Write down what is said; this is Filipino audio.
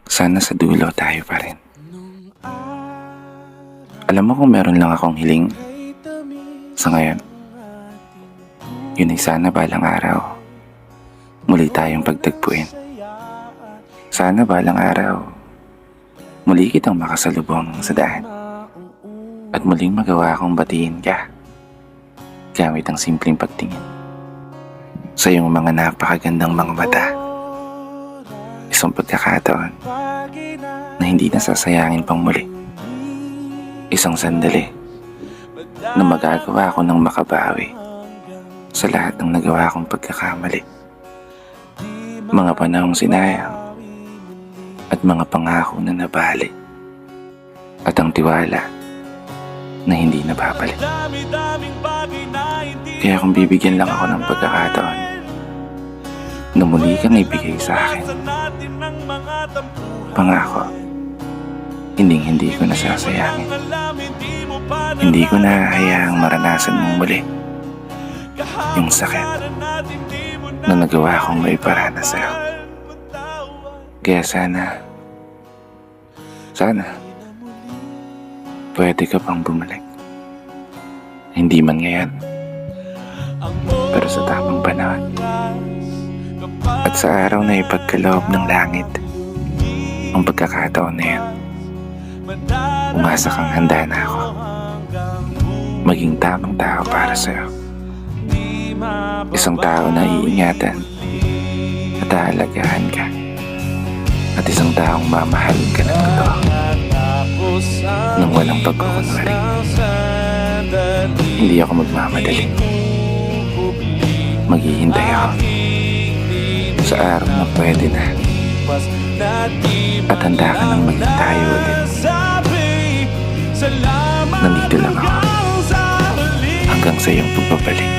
Sana sa dulo tayo pa rin. Alam mo kung meron lang akong hiling sa ngayon, yun ay sana balang araw muli tayong pagtagpuin. Sana balang araw muli kitang makasalubong sa daan at muling magawa akong batiin ka gamit ang simpleng pagtingin sa iyong mga napakagandang mga mata. Isang pagkakataon na hindi nasasayangin pang muli. Isang sandali na magagawa ko ng makabawi sa lahat ng nagawa kong pagkakamali. Mga panahong sinayang at mga pangako na nabali at ang tiwala na hindi nababalik. Kaya kung bibigyan lang ako ng pagkakataon na muli kang ibigay sa akin, pangako, hindi ko nasasayangin. Hindi ko nahahayaang maranasan mong muli yung sakit na nagawa kong maiparana sa'yo. Kaya sana, pwede ka pang bumalik. Hindi man ngayon, pero sa tamang panahon. At sa araw na ipagkaloob ng langit, ang pagkakataon na yan, umasa kang handa na ako maging tamang tao para sa'yo. Isang tao na iingatan at aalagaan ka, at isang taong mamahalin ka ng totoo nang walang pagkukunwari. Hindi ako magmamadali. Maghihintay ako sa araw na pwede na at handa ka nang maging tayo ulit. Nandito lang ako hanggang sa iyong pagbabalik.